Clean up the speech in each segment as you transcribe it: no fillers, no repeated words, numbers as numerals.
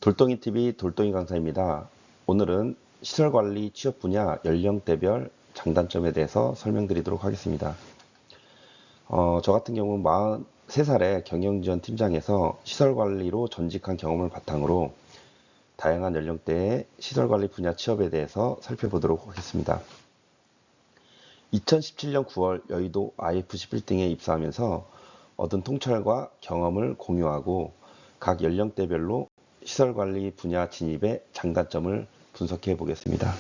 돌덩이TV 돌덩이 강사입니다. 오늘은 시설관리 취업 분야 연령대별 장단점에 대해서 설명드리도록 하겠습니다. 저 같은 경우는 43살의 경영지원 팀장에서 시설관리로 전직한 경험을 바탕으로 다양한 연령대의 시설관리 분야 취업에 대해서 살펴보도록 하겠습니다. 2017년 9월 여의도 IFC 빌딩에 입사하면서 얻은 통찰과 경험을 공유하고 각 연령대별로 시설관리 분야 진입의 장단점을 분석해 보겠습니다.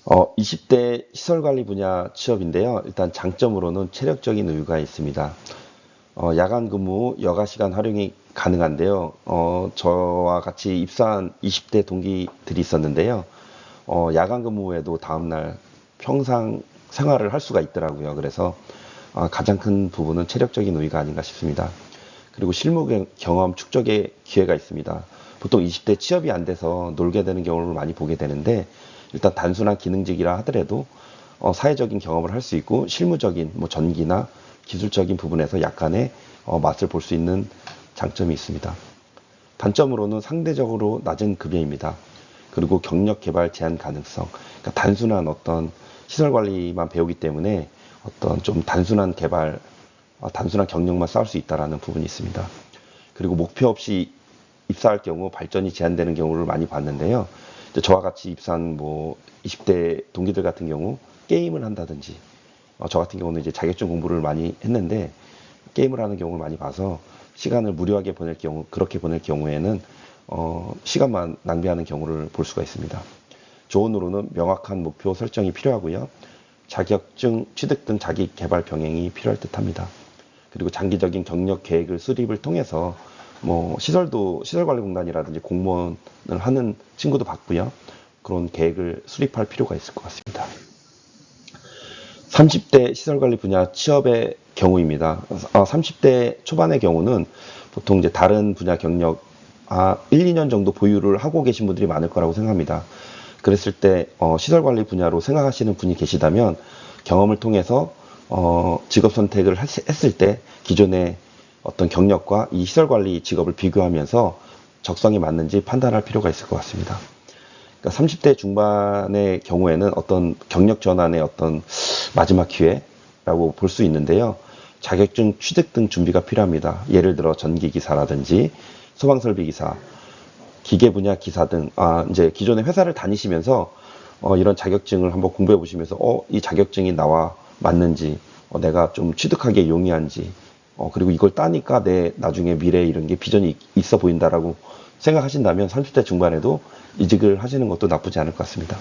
20대 시설관리 분야 취업인데요. 일단 장점으로는 체력적인 여유가 있습니다. 야간 근무, 여가 시간 활용이 가능한데요. 저와 같이 입사한 20대 동기들이 있었는데요. 야간 근무 후에도 다음날 평상 생활을 할 수가 있더라고요. 그래서 가장 큰 부분은 체력적인 여유가 아닌가 싶습니다. 그리고 실무 경험 축적의 기회가 있습니다. 보통 20대 취업이 안 돼서 놀게 되는 경우를 많이 보게 되는데, 일단 단순한 기능직이라 하더라도 사회적인 경험을 할 수 있고 실무적인 전기나 기술적인 부분에서 약간의 맛을 볼 수 있는 장점이 있습니다. 단점으로는 상대적으로 낮은 급여입니다. 그리고 경력 개발 제한 가능성, 그러니까 단순한 어떤 시설 관리만 배우기 때문에 어떤 좀 단순한 개발, 단순한 경력만 쌓을 수 있다는 부분이 있습니다. 그리고 목표 없이 입사할 경우 발전이 제한되는 경우를 많이 봤는데요. 저와 같이 입사한 20대 동기들 같은 경우 게임을 한다든지, 저 같은 경우는 이제 자격증 공부를 많이 했는데 게임을 하는 경우를 많이 봐서 시간을 무료하게 보낼 경우, 그렇게 보낼 경우에는 시간만 낭비하는 경우를 볼 수가 있습니다. 조언으로는 명확한 목표 설정이 필요하고요. 자격증 취득 등 자기 개발 병행이 필요할 듯합니다. 그리고 장기적인 경력 계획을 수립을 통해서 시설관리공단이라든지 공무원을 하는 친구도 봤고요. 그런 계획을 수립할 필요가 있을 것 같습니다. 30대 시설관리 분야 취업의 경우입니다. 30대 초반의 경우는 보통 이제 다른 분야 경력 1, 2년 정도 보유를 하고 계신 분들이 많을 거라고 생각합니다. 그랬을 때 시설관리 분야로 생각하시는 분이 계시다면 경험을 통해서 직업 선택을 했을 때 기존의 어떤 경력과 이 시설관리 직업을 비교하면서 적성이 맞는지 판단할 필요가 있을 것 같습니다. 그러니까 30대 중반의 경우에는 어떤 경력 전환의 어떤 마지막 기회라고 볼 수 있는데요. 자격증 취득 등 준비가 필요합니다. 예를 들어 전기기사라든지 소방설비기사, 기계 분야 기사 등, 이제 기존의 회사를 다니시면서 이런 자격증을 한번 공부해 보시면서 이 자격증이 나와 맞는지, 내가 좀 취득하기에 용이한지, 그리고 이걸 따니까 내 나중에 미래에 이런 게 비전이 있어 보인다라고 생각하신다면 30대 중반에도 이직을 하시는 것도 나쁘지 않을 것 같습니다.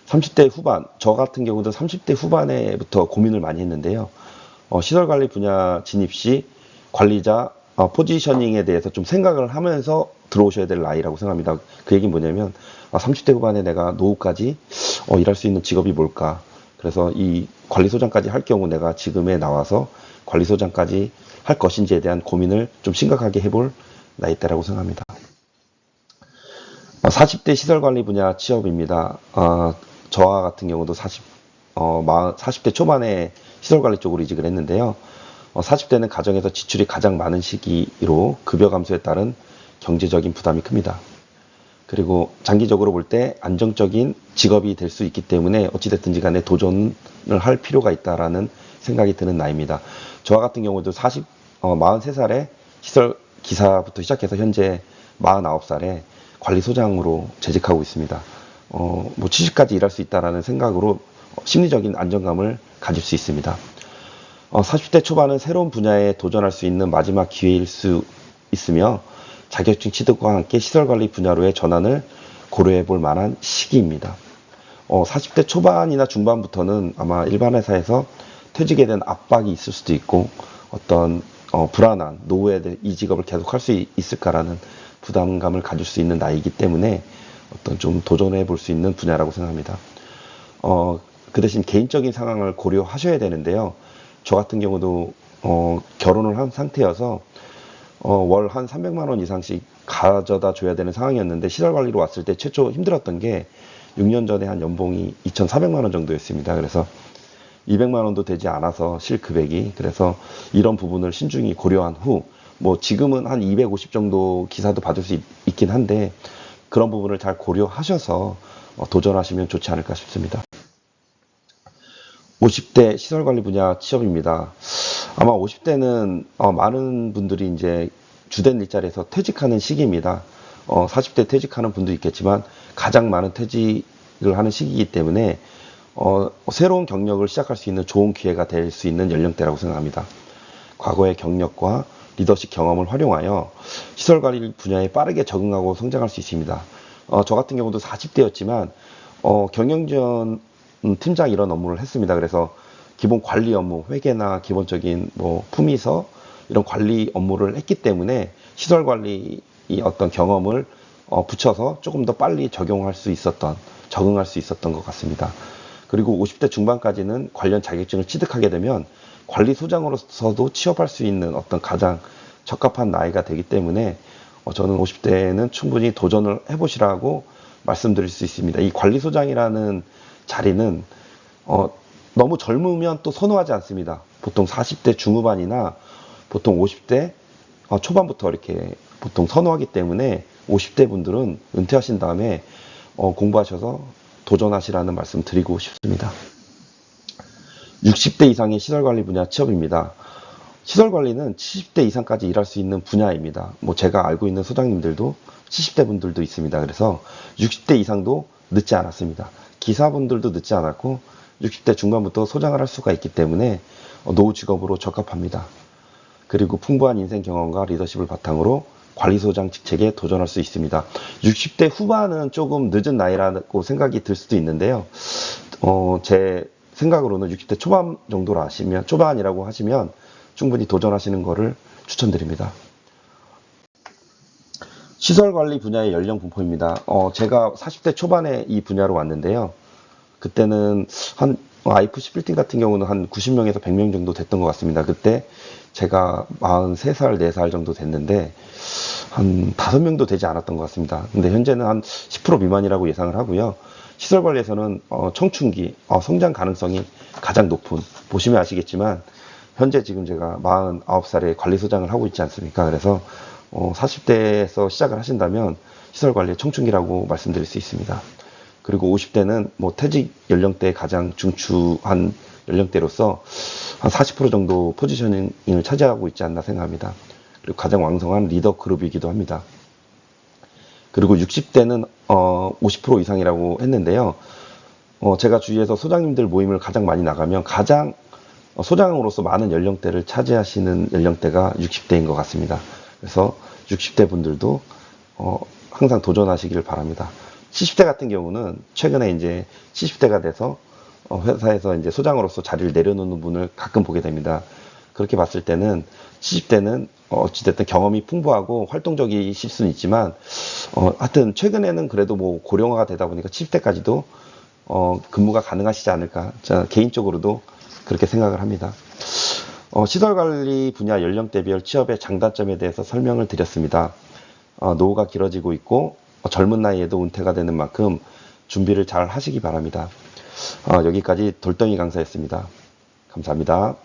30대 후반, 저 같은 경우도 30대 후반에부터 고민을 많이 했는데요. 시설관리 분야 진입 시 관리자 포지셔닝에 대해서 좀 생각을 하면서 들어오셔야 될 나이라고 생각합니다. 그 얘기는 뭐냐면 30대 후반에 내가 노후까지 일할 수 있는 직업이 뭘까? 그래서 이 관리소장까지 할 경우 내가 지금에 나와서 관리소장까지 할 것인지에 대한 고민을 좀 심각하게 해볼 나이대라고 생각합니다. 40대 시설관리 분야 취업입니다. 저와 같은 경우도 40대 초반에 시설관리 쪽으로 이직을 했는데요. 40대는 가정에서 지출이 가장 많은 시기로 급여 감소에 따른 경제적인 부담이 큽니다. 그리고 장기적으로 볼 때 안정적인 직업이 될 수 있기 때문에 어찌됐든지 간에 도전을 할 필요가 있다라는 생각이 드는 나이입니다. 저와 같은 경우도 43살에 시설 기사부터 시작해서 현재 49살에 관리소장으로 재직하고 있습니다. 70까지 일할 수 있다라는 생각으로 심리적인 안정감을 가질 수 있습니다. 40대 초반은 새로운 분야에 도전할 수 있는 마지막 기회일 수 있으며 자격증 취득과 함께 시설관리 분야로의 전환을 고려해 볼 만한 시기입니다. 40대 초반이나 중반부터는 아마 일반 회사에서 퇴직에 대한 압박이 있을 수도 있고 어떤 불안한 노후에 대해 이 직업을 계속 할 수 있을까라는 부담감을 가질 수 있는 나이이기 때문에 어떤 좀 도전해 볼 수 있는 분야라고 생각합니다. 그 대신 개인적인 상황을 고려하셔야 되는데요. 저 같은 경우도 결혼을 한 상태여서 월 한 300만 원 이상씩 가져다 줘야 되는 상황이었는데 시설관리로 왔을 때 최초 힘들었던 게 6년 전에 한 연봉이 2,400만 원 정도였습니다. 그래서 200만 원도 되지 않아서 실금액이, 그래서 이런 부분을 신중히 고려한 후 뭐 지금은 한 250 정도 기사도 받을 수 있긴 한데 그런 부분을 잘 고려하셔서 도전하시면 좋지 않을까 싶습니다. 50대 시설관리 분야 취업입니다. 아마 50대는 많은 분들이 이제 주된 일자리에서 퇴직하는 시기입니다. 40대 퇴직하는 분도 있겠지만 가장 많은 퇴직을 하는 시기이기 때문에 새로운 경력을 시작할 수 있는 좋은 기회가 될 수 있는 연령대라고 생각합니다. 과거의 경력과 리더십 경험을 활용하여 시설관리 분야에 빠르게 적응하고 성장할 수 있습니다. 저 같은 경우도 40대였지만 경영지원 팀장 이런 업무를 했습니다. 그래서 기본 관리 업무, 회계나 기본적인 뭐 품위서 이런 관리 업무를 했기 때문에 시설 관리 어떤 경험을 붙여서 조금 더 빨리 적용할 수 있었던, 적응할 수 있었던 것 같습니다. 그리고 50대 중반까지는 관련 자격증을 취득하게 되면 관리소장으로서도 취업할 수 있는 어떤 가장 적합한 나이가 되기 때문에 저는 50대에는 충분히 도전을 해보시라고 말씀드릴 수 있습니다. 이 관리소장이라는 자리는 너무 젊으면 또 선호하지 않습니다. 보통 40대 중후반이나 보통 50대 초반부터 이렇게 보통 선호하기 때문에 50대 분들은 은퇴하신 다음에 공부하셔서 도전하시라는 말씀 드리고 싶습니다. 60대 이상의 시설관리 분야 취업입니다. 시설관리는 70대 이상까지 일할 수 있는 분야입니다. 뭐 제가 알고 있는 소장님들도 70대 분들도 있습니다. 그래서 60대 이상도 늦지 않았습니다. 기사분들도 늦지 않았고 60대 중반부터 소장을 할 수가 있기 때문에 노후 직업으로 적합합니다. 그리고 풍부한 인생 경험과 리더십을 바탕으로 관리소장 직책에 도전할 수 있습니다. 60대 후반은 조금 늦은 나이라고 생각이 들 수도 있는데요. 제 생각으로는 60대 초반 정도로 하시면, 초반이라고 하시면 충분히 도전하시는 것을 추천드립니다. 시설관리 분야의 연령 분포입니다. 제가 40대 초반에 이 분야로 왔는데요. 그때는 한 IFC 빌딩 같은 경우는 한 90명에서 100명 정도 됐던 것 같습니다. 그때 제가 43살, 4살 정도 됐는데 한 5명도 되지 않았던 것 같습니다. 근데 현재는 한 10% 미만이라고 예상을 하고요. 시설관리에서는 청춘기, 성장 가능성이 가장 높은, 보시면 아시겠지만 현재 지금 제가 49살에 관리소장을 하고 있지 않습니까? 그래서 40대에서 시작을 하신다면 시설관리의 청춘기라고 말씀드릴 수 있습니다. 그리고 50대는 뭐 퇴직 연령대에 가장 중추한 연령대로서 한 40% 정도 포지셔닝을 차지하고 있지 않나 생각합니다. 그리고 가장 왕성한 리더 그룹이기도 합니다. 그리고 60대는 50% 이상이라고 했는데요. 제가 주위에서 소장님들 모임을 가장 많이 나가면 가장 소장으로서 많은 연령대를 차지하시는 연령대가 60대인 것 같습니다. 그래서 60대 분들도 항상 도전하시기를 바랍니다. 70대 같은 경우는 최근에 이제 70대가 돼서 회사에서 이제 소장으로서 자리를 내려놓는 분을 가끔 보게 됩니다. 그렇게 봤을 때는 70대는 어찌됐든 경험이 풍부하고 활동적이실 수는 있지만 하여튼 최근에는 그래도 뭐 고령화가 되다 보니까 70대까지도 근무가 가능하시지 않을까, 저 개인적으로도 그렇게 생각을 합니다. 시설관리 분야 연령대별 취업의 장단점에 대해서 설명을 드렸습니다. 노후가 길어지고 있고 젊은 나이에도 은퇴가 되는 만큼 준비를 잘 하시기 바랍니다. 여기까지 돌덩이 강사였습니다. 감사합니다.